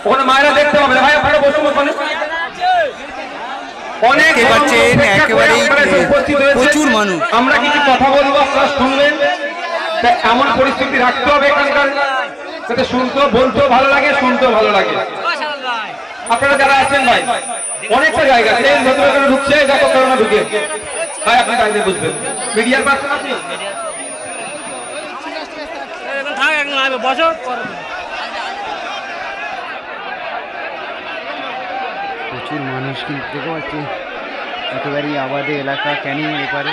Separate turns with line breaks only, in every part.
ওখানে মায়েরা দেখতে হবে ভাই, আপনারা বসুন ওখানে। অনেক একেবারে প্রচুর মানুষ, আমরা কিছু কথা বলবো, আপনারা শুনবেন। এমন পরিস্থিতি রাখতে হবে এখানকার, যাতে শুনতেও বলতেও ভালো লাগে, শুনতেও ভালো লাগে। আপনারা যারা আছেন ভাই, অনেকটা জায়গা ট্রেন ভেতরে ঢুকছে, দেখো করোনা ঢুকে ভাই, আপনি কাজে বুঝবেন। মিডিয়ার পার্সন আপনি
প্রচুর মানুষ কিন্তু দেখতে পাচ্ছি, একেবারেই আবাদে এলাকা, ক্যানিং এর এপারে।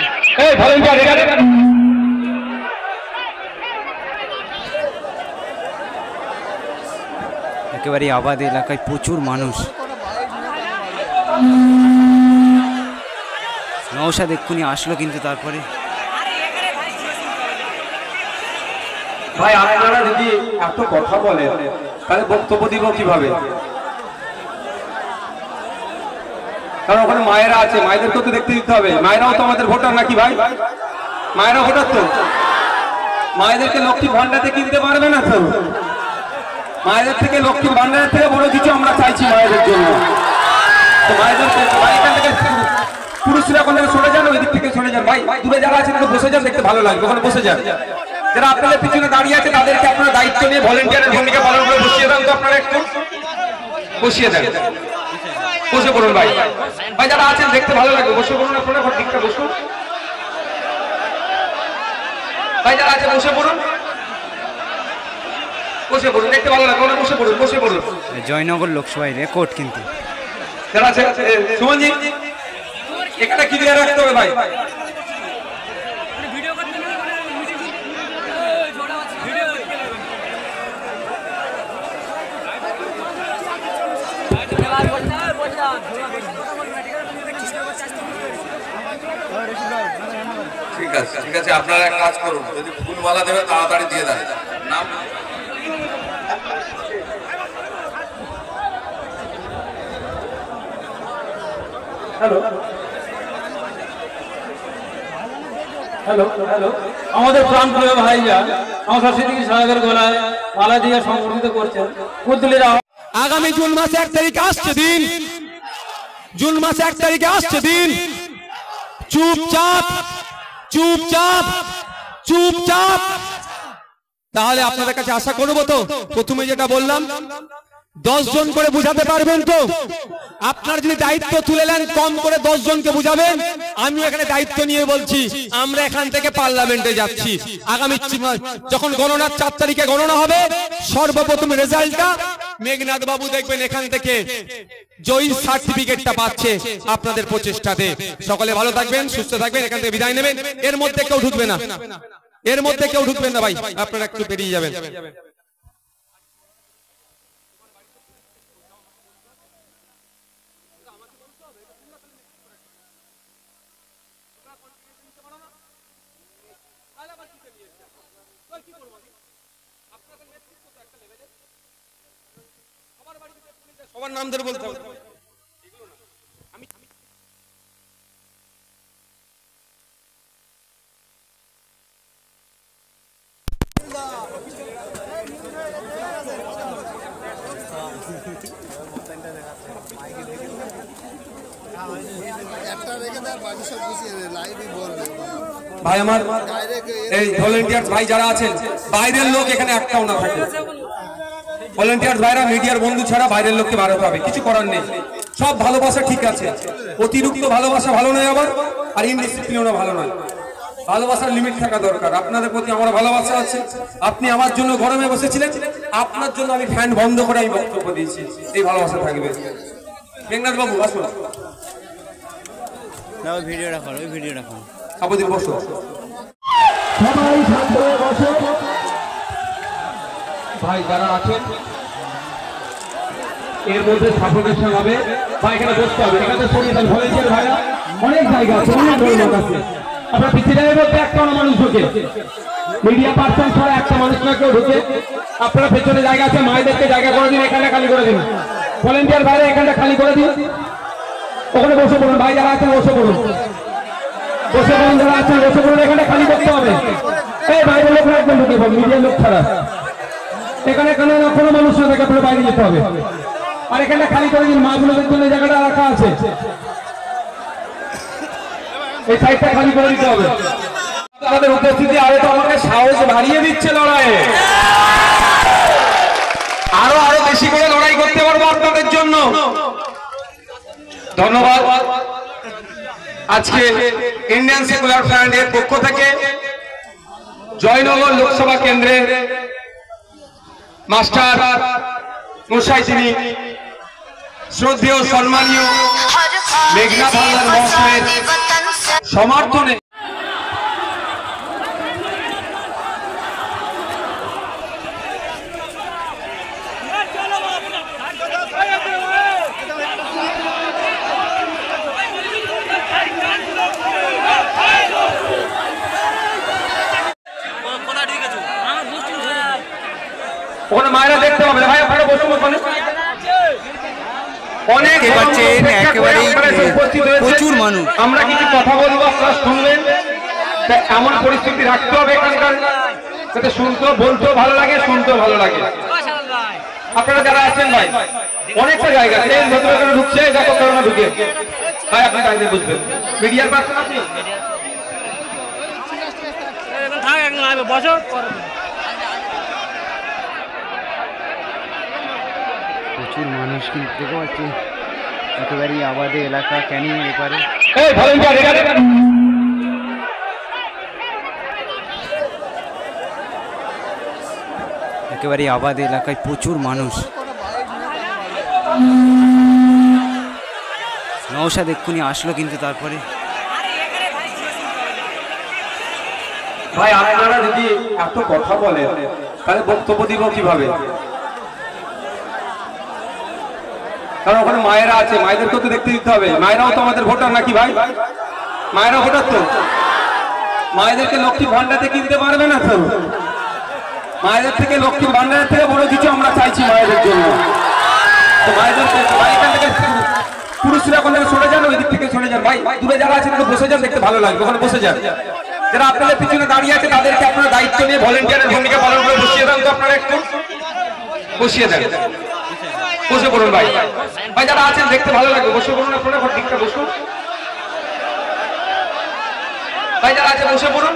একেবারেই আবাদে এলাকায় প্রচুর মানুষ। নওশাদ এক্ষুনি আসলো, কিন্তু তারপরে
ভাই আপনারা যদি এত কথা বলেন তাহলে বক্তব্য দিব কিভাবে? কারণ ওখানে মায়েরা আছে, মায়েদেরকেও তো দেখতে দিতে হবে। মায়েরাও তো আমাদের ভোটার নাকি ভাই? মায়েরা ভোটার তো। মায়েদেরকে লক্ষ্মীর ভান্ডারে কিনতে পারবে না তো। মায়েদের থেকে, লক্ষ্মীর ভান্ডারের থেকে বড় কিছু আমরা চাইছি মায়েদের জন্য। তো মায়েদেরকে এখান থেকে পুরুষরা এখন থেকে সরে যান, ওই দিক থেকে সরে যান ভাই। দূরে যারা আছেন তো বসে যান, দেখতে ভালো লাগবে, ওখানে বসে যান। যারা আপনাদের পিছনে দাঁড়িয়ে আছে তাদেরকে আপনারা দায়িত্ব নিয়ে ভলেন্টিয়ারের ভূমিকা পালন করে বসিয়ে দেন তো। আপনারা একটু বসিয়ে দেন, বসে পড়ুন ভাই। ভাই যারা আছেন দেখতে ভালো লাগবে, বসে পড়ুন। আপনারা দিকটা বসুন ভাই, যারা আছে বসে পড়ুন, বসে পড়ুন, দেখতে ভালো লাগবে, বসে পড়ুন, বসে পড়ুন।
জয়নগর লোকসভায় রেকর্ড কিন্তু।
যারা আছে সুমনজি, এখানে কি দিয়ে রাখতে হবে ভাই? ঠিক আছে, ঠিক আছে, আপনারা এক কাজ করুন, যদি ফুলওয়ালা দেবে তাড়াতাড়ি দিয়ে দেন। নাম হ্যালো হ্যালো হ্যালো, আমাদের প্রাণপ্রিয় ভাইরা আমার সিদ্দিকী সাহেবের গলায় মালা দিয়ে সংবর্ধিত করছেন। আগামী জুন মাসে 1 তারিখে আসছে দিন, জুন মাসে 1 তারিখে আসছে দিন। চুপচাপ চুপচাপ চুপচাপ। তাহলে আপনাদের কাছে আশা করবো তো, প্রথমে যেটা বললাম 10 জন করে বুঝাতে পারবেন তো? আপনার যদি দায়িত্ব তুলে নেন, কম করে 10 জনকে বুঝাবেন। আমি এখানে দায়িত্ব নিয়ে বলছি, আমরা এখান থেকে পার্লামেন্টে যাচ্ছি। আগামী যখন গণনার 4 তারিখে গণনা হবে, সর্বপ্রথম রেজাল্টটা মেঘনাথ বাবু দেখবেন এখান থেকে জয়ী সার্টিফিকেটটা পাচ্ছে আপনাদের প্রচেষ্টাতে। সকলে ভালো থাকবেন, সুস্থ থাকবেন, এখান থেকে বিদায় নেবেন। এর মধ্যে কেউ ঢুকবে না, এর মধ্যে কেউ ঢুকবেন না ভাই, আপনারা একটু বেরিয়ে যাবেন। সবার নাম ধরে বলতে হবে। ভাই আমার এই ভলেন্টিয়ার্স ভাই যারা আছেন, বাইরের লোক এখানে একটাও না থাকে। ভলেন্টিয়ার্স ভাইরা মিডিয়ার বন্ধু ছাড়া বাইরের লোককে বাড়াতে হবে, কিছু করার নেই। সব ভালোবাসা ঠিক আছে, অতিরিক্ত ভালোবাসা ভালো নয় আবার, আর ইনডিসিপ্লিনও ভালো নয়। ভালোবাসার লিমিট থাকা দরকার। আপনাদের প্রতি আমার ভালোবাসা আছে। আপনি আমার জন্য গরমে বসেছিলেন, আপনার জন্য আমি ফ্যান বন্ধ করে আমি বক্তব্য দিয়েছি। এই ভালোবাসা থাকবে। মেঘনাথ বাবু আসুন,
ভিডিও রাখুন, ওই ভিডিও রাখুন।
আপাতত বসো, সবাই শান্ত হয়ে বসো। ভাই যারা আছেন এর মধ্যে সাফোকেশন হবে ভাই, এখানে বসতে হবে। এখানে সরিয়ে দেন ভলেন্টিয়ার ভাইরা, অনেক জায়গা আছে, অনেক লোক আছে। আপনারা পিছিয়ে যাবেন বলতে একটা মানুষ ঢোকে মিডিয়া পার্সন ছাড়া একটা মানুষ না কেউ ঢুকে। আপনারা পেছনে জায়গা আছে, মায়েদেরকে জায়গা করে দিন, এখানে খালি করে দিন। ভলেন্টিয়ার বাইরে এখানটা খালি করে দিন, ওখানে বসে পড়ুন। ভাই যারা আছেন বসে পড়ুন, বসে পড়ুন, যারা আছেন বসে পড়ুন। এখানটা খালি করতে হবে। এই বাইরের লোক একদম ঢুকে পড়ুন, মিডিয়ার লোক ছাড়া। এখানে এখানে কোনো মানুষ না থাকে, আপনার বাইরে যেতে হবে। আর এখানটা খালি করে দিন, মাগুলোদের জন্য জায়গাটা রাখা আছে, এই সাইডটা খালি করে দিতে হবে। আমাদের উপস্থিতি আরো তো আমাকে সাহস বাড়িয়ে দিচ্ছে লড়াইয়ে। আরো আরো বেশি করে লড়াই করতে পারবো আপনাদের জন্য। ধন্যবাদ। আজকে ইন্ডিয়ান সেকুলার ফ্রন্ট এর পক্ষ থেকে জয়নগর লোকসভা কেন্দ্রের মাস্টার মশাই, তিনি শ্রদ্ধেয় সম্মানীয় মেঘনাথ হালদার মহাশয়ের সমর্থনে ওখানে মায়েরা দেখতে পাবে। ভাই আপনারা বসুন, অনেক
প্রচুর মানুষ।
আমরা কিছু কথা বলবো, আপনারা শুনবেন। এমন পরিস্থিতি রাখতে হবে এখানকার, যাতে শুনতেও বলতেও ভালো লাগে, শুনতেও ভালো লাগে। আপনারা যারা আছেন ভাই, অনেকটা জায়গা ঢুকছে, দেখো করোনা ঢুকে। ভাই আপনি কাজে বুঝবেন, মিডিয়ার পার্সন আপনি
প্রচুর মানুষ কিন্তু দেখতে পাচ্ছি, একেবারেই আবাদে এলাকা ক্যানিং এপারে। একেবারেই আবাদে এলাকায় প্রচুর মানুষ। নওশাদ এক্ষুনি আসলো, কিন্তু তারপরে
ভাই আপনারা যদি এত কথা বলেন তাহলে বক্তব্য দিব কিভাবে? কারণ ওখানে মায়েরা আছে, মায়েদেরকে তো দেখতে দিতে হবে। মায়েরাও তো আমাদের ভোটার নাকি ভাই? মায়েরা ভোটার তো। মায়েদেরকে লক্ষ্মী ভান্ডারে কিনতে পারবে না তো। মায়েদের থেকে, লক্ষ্মী ভান্ডারের থেকে বড় কিছু আমরা চাইছি মায়েদের জন্য। তো মায়েদেরকে এখান থেকে পুরুষরা ওখান থেকে সরে যান, ওই দিক থেকে সরে যান। ভাই দূরে যারা আছেন একটু বসে যান, দেখতে ভালো লাগবে, ওখানে বসে যান। যারা আপনাদের পিছনে দাঁড়িয়ে আছে তাদেরকে আপনারা দায়িত্ব নিয়ে ভলেন্টিয়ারের ভূমিকা পালন করে বসিয়ে দেন। তো আপনারা একটু বসিয়ে দেন, বসে পড়ুন ভাই। ভাই যারা আছেন দেখতে ভালো লাগবে, বসে পড়ুন, আপনারা দিকটা বসুন। ভাই যারা আছে বসে পড়ুন।